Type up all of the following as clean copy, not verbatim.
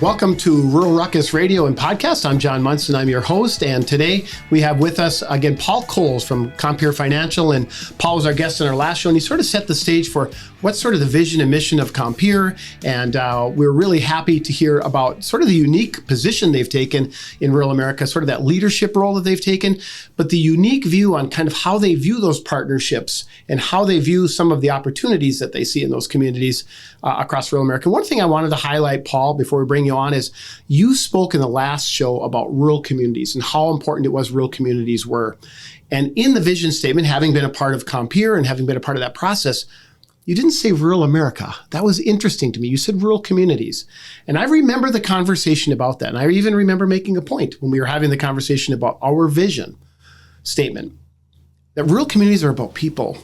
Welcome to Rural Ruckus Radio and Podcast. I'm John Monson. I'm your host. And today we have with us, again, Paul Kohls from Compeer Financial. And Paul was our guest in our last show. And he sort of set the stage for what's sort of the vision and mission of Compeer. And we're really happy to hear about sort of the unique position they've taken in rural America, sort of that leadership role that they've taken, but the unique view on kind of how they view those partnerships and how they view some of the opportunities that they see in those communities across rural America. One thing I wanted to highlight, Paul, before we bring you on is you spoke in the last show about rural communities and how important it was rural communities were. And in the vision statement, having been a part of Compeer and having been a part of that process, you didn't say rural America. That was interesting to me. You said rural communities. And I remember the conversation about that. And I even remember making a point when we were having the conversation about our vision statement, that rural communities are about people.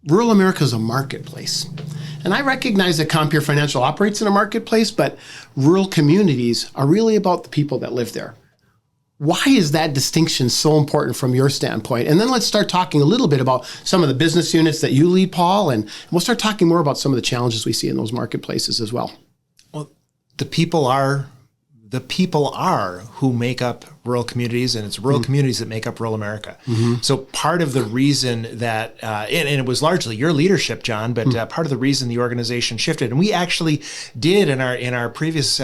Rural America is a marketplace. And I recognize that Compeer Financial operates in a marketplace, but rural communities are really about the people that live there. Why is that distinction so important from your standpoint? And then let's start talking a little bit about some of the business units that you lead, Paul, and we'll start talking more about some of the challenges we see in those marketplaces as well. Well, the people are who make up rural communities, and it's rural communities that make up rural America. So part of the reason that, and it was largely your leadership, John, but part of the reason the organization shifted, and we actually did in our previous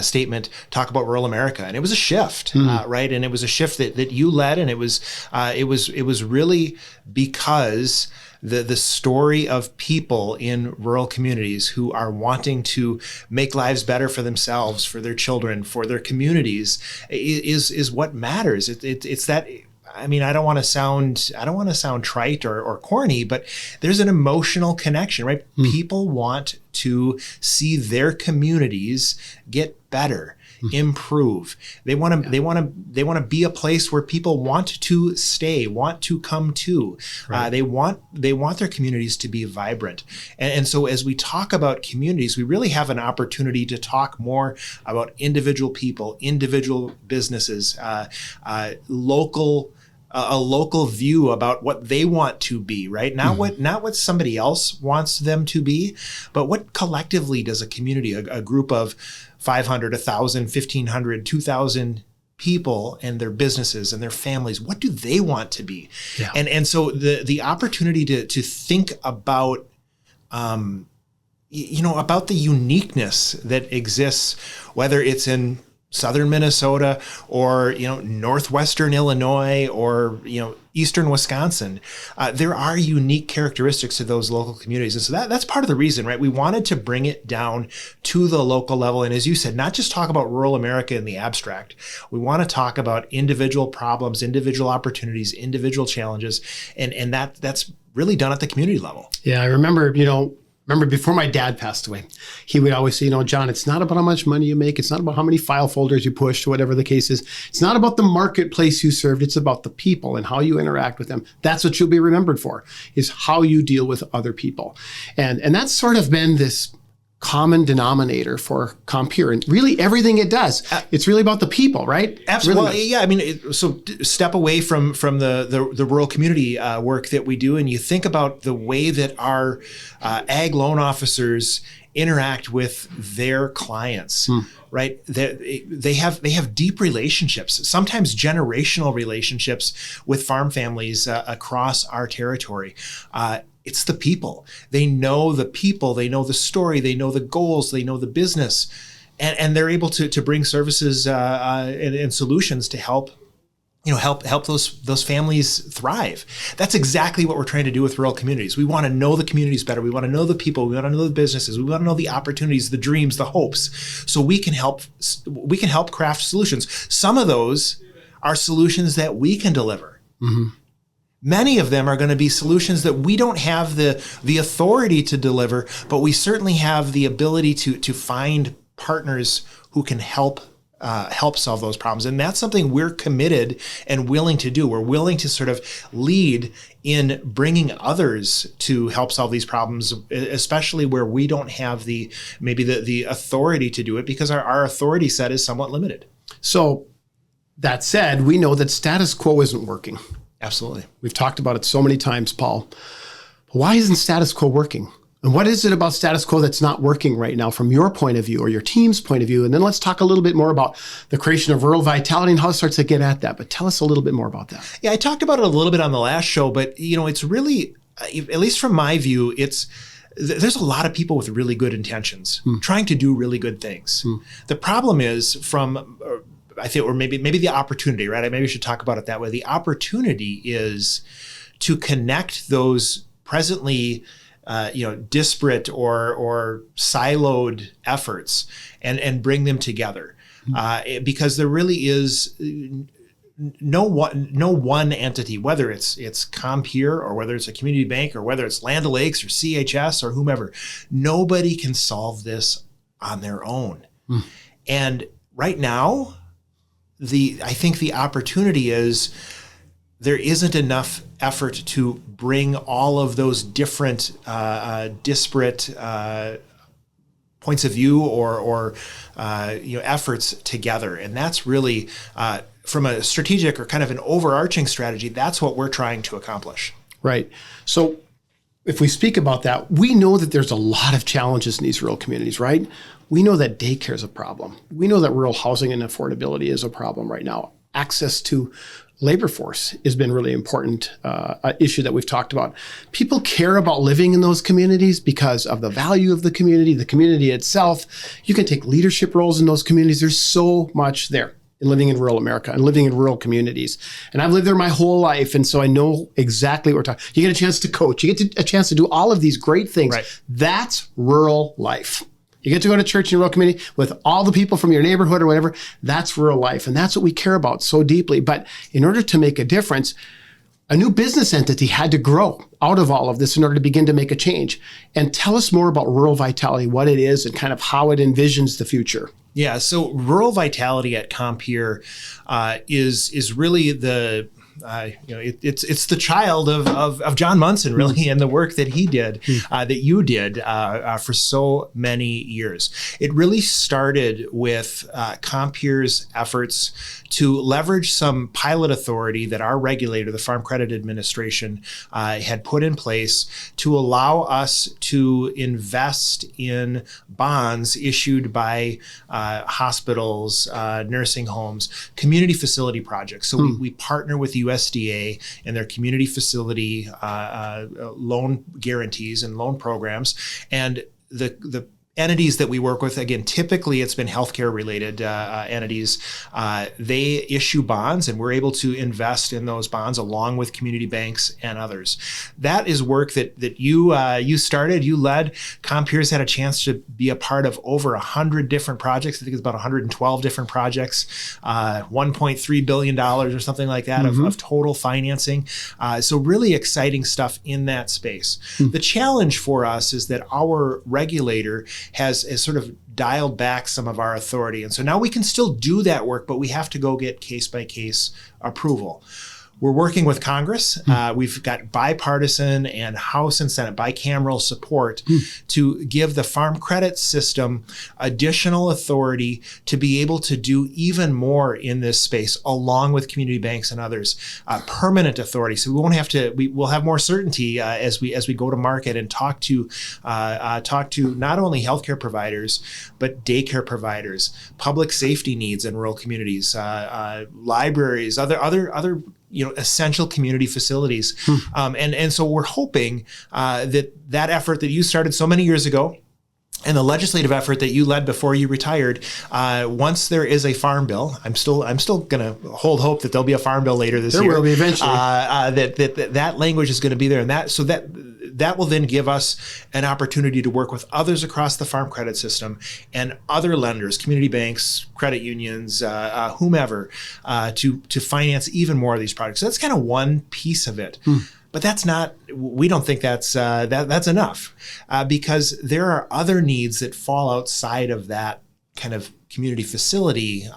statement talk about rural America, and it was a shift, right? And it was a shift that you led, and it was really because the story of people in rural communities who are wanting to make lives better for themselves, for their children, for their communities is what matters. It's that. I mean, I don't want to sound trite or corny, but there's an emotional connection, right? People want to see their communities get better, improve. They want to be a place where people want to stay, want to come to. Right. They want their communities to be vibrant. And so as we talk about communities, we really have an opportunity to talk more about individual people, individual businesses, a local view about what they want to be, right? Not what somebody else wants them to be, but what collectively does a community, a group of 500, 1,000, 1,500, 2,000 people and their businesses and their families, what do they want to be? Yeah. And so the opportunity to think about about the uniqueness that exists, whether it's in southern Minnesota or, northwestern Illinois or, eastern Wisconsin, there are unique characteristics to those local communities. And so that's part of the reason, right? We wanted to bring it down to the local level. And as you said, not just talk about rural America in the abstract. We want to talk about individual problems, individual opportunities, individual challenges. And that's really done at the community level. Yeah, I remember, before my dad passed away, he would always say, John, it's not about how much money you make. It's not about how many file folders you push, whatever the case is. It's not about the marketplace you served. It's about the people and how you interact with them. That's what you'll be remembered for, is how you deal with other people. And that's sort of been this common denominator for Compeer and really everything it does. It's really about the people, right? Absolutely. Really. Yeah. I mean, so step away from the rural community work that we do, and you think about the way that our ag loan officers interact with their clients, right? They have deep relationships, sometimes generational relationships with farm families across our territory. It's the people. They know the people, they know the story, they know the goals, they know the business, and they're able to bring services and solutions to help those families thrive. That's exactly what we're trying to do with rural communities. We want to know the communities better. We want to know the people. We want to know the businesses. We want to know the opportunities, the dreams, the hopes, so we can help craft solutions. Some of those are solutions that we can deliver. Many of them are going to be solutions that we don't have the authority to deliver, but we certainly have the ability to find partners who can help solve those problems. And that's something we're committed and willing to do. We're willing to sort of lead in bringing others to help solve these problems, especially where we don't have the authority to do it, because our authority set is somewhat limited. So that said, we know that status quo isn't working. Absolutely. We've talked about it so many times, Paul. Why isn't status quo working? And what is it about status quo that's not working right now from your point of view or your team's point of view? And then let's talk a little bit more about the creation of Rural Vitality and how it starts to get at that. But tell us a little bit more about that. Yeah, I talked about it a little bit on the last show, but it's really, at least from my view, there's a lot of people with really good intentions trying to do really good things. The problem is I think, or maybe the opportunity, right? Maybe we should talk about it that way. The opportunity is to connect those presently disparate or siloed efforts and bring them together, because there really is no one entity, whether it's Compeer or whether it's a community bank or whether it's Land O'Lakes or CHS or whomever. Nobody can solve this on their own. And right now, I think the opportunity is there isn't enough effort to bring all of those different disparate points of view or efforts together. And that's really from a strategic or kind of an overarching strategy, that's what we're trying to accomplish. Right. So if we speak about that, we know that there's a lot of challenges in these rural communities, right? We know that daycare is a problem. We know that rural housing and affordability is a problem right now. Access to labor force has been really important issue that we've talked about. People care about living in those communities because of the value of the community itself. You can take leadership roles in those communities. There's so much there in living in rural America and living in rural communities. And I've lived there my whole life, and so I know exactly what we're talking. You get a chance to coach. You get a chance to do all of these great things. Right. That's rural life. You get to go to church in a rural community with all the people from your neighborhood or whatever. That's rural life. And that's what we care about so deeply. But in order to make a difference, a new business entity had to grow out of all of this in order to begin to make a change. And tell us more about Rural Vitality, what it is, and kind of how it envisions the future. Yeah, so Rural Vitality at Compeer is really the it's the child of John Monson, really, and the work that he did, that you did for so many years. It really started with Compeer's efforts to leverage some pilot authority that our regulator, the Farm Credit Administration, had put in place to allow us to invest in bonds issued by hospitals, nursing homes, community facility projects. So we partner with the USDA and their community facility loan guarantees and loan programs. And the entities that we work with, again, typically it's been healthcare related entities. They issue bonds and we're able to invest in those bonds along with community banks and others. That is work that you started, you led. Compeer's had a chance to be a part of over 100 different projects. I think it's about 112 different projects, $1.3 billion or something like that of total financing. So really exciting stuff in that space. The challenge for us is that our regulator has sort of dialed back some of our authority. And so now we can still do that work, but we have to go get case-by-case approval. We're working with Congress. We've got bipartisan and House and Senate bicameral support to give the farm credit system additional authority to be able to do even more in this space, along with community banks and others. Permanent authority, so we won't have to. We'll have more certainty as we go to market and talk to not only healthcare providers but daycare providers, public safety needs in rural communities, libraries, other essential community facilities. And so we're hoping that effort that you started so many years ago and the legislative effort that you led before you retired, once there is a farm bill, I'm still going to hold hope that there'll be a farm bill later this year. There will be eventually. That language is going to be there, and that will then give us an opportunity to work with others across the farm credit system and other lenders, community banks, credit unions, whomever, to finance even more of these projects. So that's kind of one piece of it. But we don't think that's enough, because there are other needs that fall outside of that kind of community facility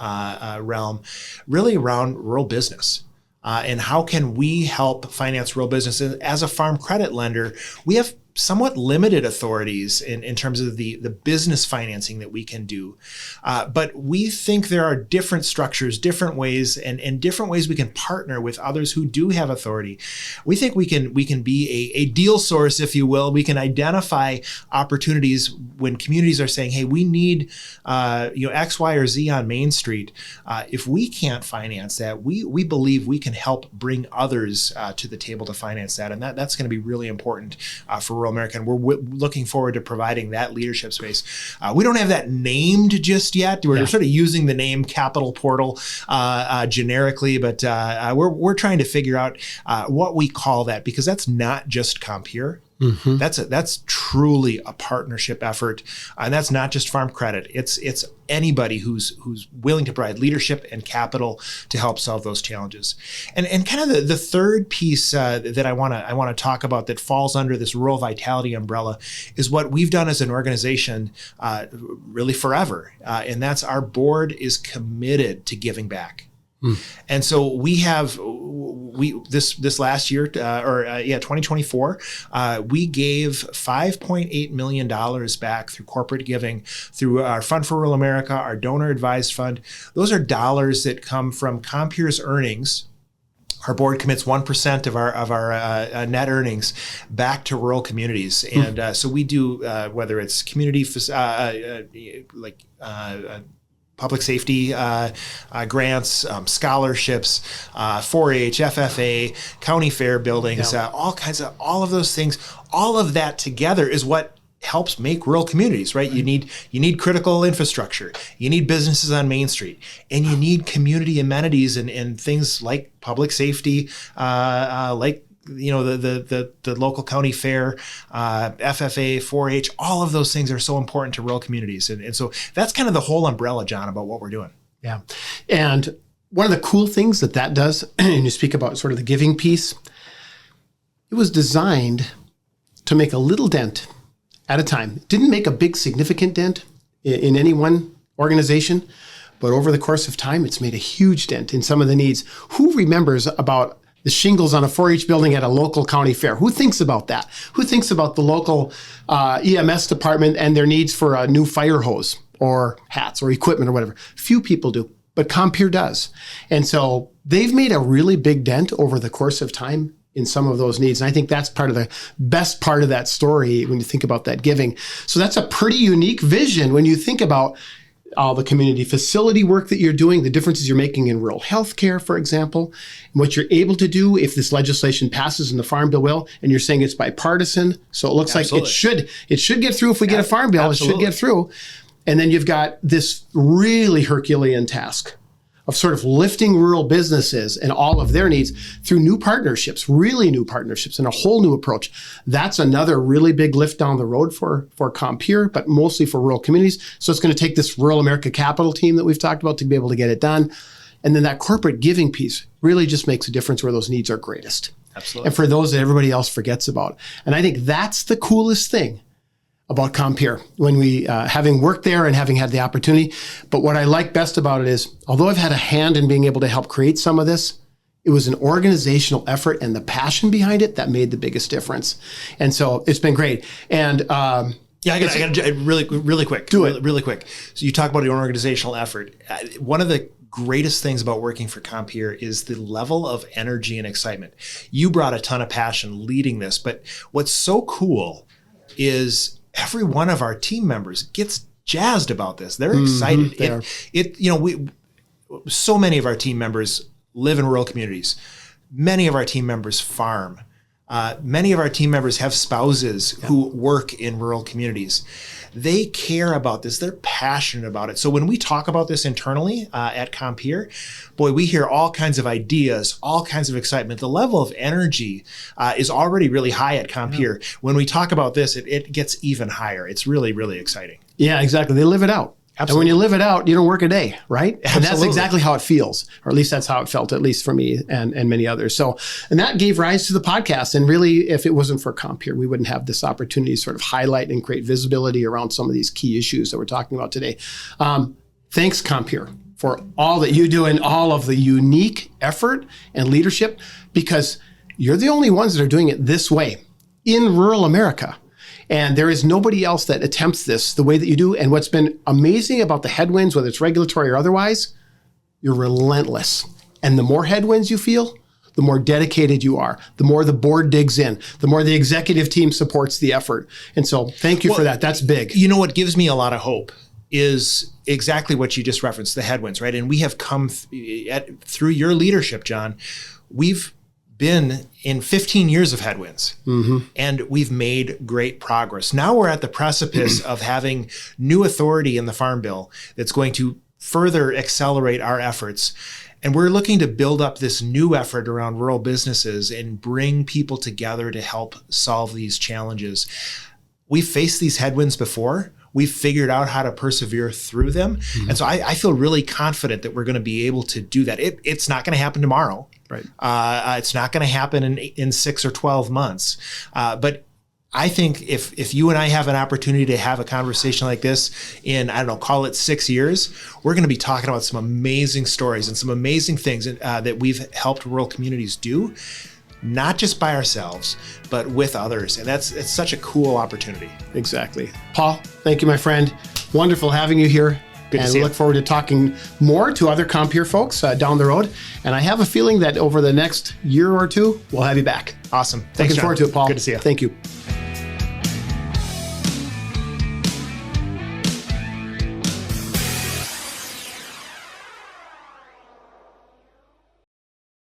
realm, really around rural business. And how can we help finance rural businesses? As a farm credit lender, we have somewhat limited authorities in terms of the business financing that we can do. But we think there are different structures, different ways, and different ways we can partner with others who do have authority. We think we can be a deal source, if you will. We can identify opportunities when communities are saying, hey, we need X, Y, or Z on Main Street. If we can't finance that, we believe we can help bring others to the table to finance that. And that's going to be really important for rural America. And we're looking forward to providing that leadership space. We don't have that named just yet. We're sort of using the name Capital Portal generically, but we're trying to figure out what we call that, because that's not just Compeer. Mm-hmm. That's truly a partnership effort, and that's not just farm credit. It's anybody who's willing to provide leadership and capital to help solve those challenges. And kind of the third piece that I want to talk about that falls under this rural vitality umbrella is what we've done as an organization really forever, and that's our board is committed to giving back. And so this last year, 2024, we gave $5.8 million back through corporate giving, through our Fund for Rural America, our donor advised fund. Those are dollars that come from Compeer's earnings. Our board commits 1% of our net earnings back to rural communities, and so we do whether it's community public safety grants, scholarships, 4-H, FFA, county fair buildings, all of those things. All of that together is what helps make rural communities, right? You need critical infrastructure. You need businesses on Main Street, and you need community amenities and things like public safety, like the local county fair, FFA, 4-H, all of those things are so important to rural communities. And so that's kind of the whole umbrella, John, about what we're doing. Yeah. And one of the cool things that does, and you speak about sort of the giving piece, it was designed to make a little dent at a time. It didn't make a big significant dent in any one organization, but over the course of time, it's made a huge dent in some of the needs. Who remembers about the shingles on a 4-H building at a local county fair? Who thinks about that? Who thinks about the local EMS department and their needs for a new fire hose or hats or equipment or whatever? Few people do, but Compeer does. And so they've made a really big dent over the course of time in some of those needs. And I think that's part of the best part of that story when you think about that giving. So that's a pretty unique vision when you think about all the community facility work that you're doing, the differences you're making in rural health care, for example, and what you're able to do if this legislation passes and the Farm Bill will, and you're saying it's bipartisan. So it looks like it should get through if we get a Farm Bill. Absolutely. It should get through. And then you've got this really Herculean task of sort of lifting rural businesses and all of their needs through new partnerships, really new partnerships, and a whole new approach. That's another really big lift down the road for Compeer, but mostly for rural communities. So it's going to take this Rural America Capital team that we've talked about to be able to get it done. And then that corporate giving piece really just makes a difference where those needs are greatest. Absolutely. And for those that everybody else forgets about. And I think that's the coolest thing about Compeer when we, having worked there and having had the opportunity. But what I like best about it is, although I've had a hand in being able to help create some of this, it was an organizational effort and the passion behind it that made the biggest difference. And so it's been great. And I got really quick. Do it. Really quick. So you talk about your organizational effort. One of the greatest things about working for Compeer is the level of energy and excitement. You brought a ton of passion leading this, but what's so cool is every one of our team members gets jazzed about this. They're excited. So many of our team members live in rural communities. Many of our team members farm. Many of our team members have spouses who work in rural communities. They care about this. They're passionate about it. So when we talk about this internally at Compeer, boy, we hear all kinds of ideas, all kinds of excitement. The level of energy is already really high at Compeer. Yeah. When we talk about this, it gets even higher. It's really, really exciting. Yeah, exactly. They live it out. Absolutely. And when you live it out, you don't work a day, right? Absolutely. And that's exactly how it feels, or at least that's how it felt, at least for me and many others. So, and that gave rise to the podcast. And really, if it wasn't for Compeer, we wouldn't have this opportunity to sort of highlight and create visibility around some of these key issues that we're talking about today. Thanks, Compeer, for all that you do and all of the unique effort and leadership, because you're the only ones that are doing it this way in rural America. And there is nobody else that attempts this the way that you do. And what's been amazing about the headwinds, whether it's regulatory or otherwise, you're relentless. And the more headwinds you feel, the more dedicated you are, the more the board digs in, the more the executive team supports the effort. And so thank you for that. That's big. You know what gives me a lot of hope is exactly what you just referenced, the headwinds, right? And we have come through your leadership, John, we've been in 15 years of headwinds, and we've made great progress. Now we're at the precipice of having new authority in the Farm Bill that's going to further accelerate our efforts. And we're looking to build up this new effort around rural businesses and bring people together to help solve these challenges. We've faced these headwinds before. We've figured out how to persevere through them. And so I feel really confident that we're going to be able to do that. It's not going to happen tomorrow. Right. It's not going to happen in 6 or 12 months. But I think if you and I have an opportunity to have a conversation like this in, I don't know, call it 6 years, we're going to be talking about some amazing stories and some amazing things that we've helped rural communities do, not just by ourselves, but with others. And it's such a cool opportunity. Exactly. Paul, thank you, my friend. Wonderful having you here. Good to and see we you. look forward to talking more to other Compeer folks down the road. And I have a feeling that over the next year or two, we'll have you back. Awesome. Thanks, Looking John. forward to it, Paul. Good to see you. Thank you.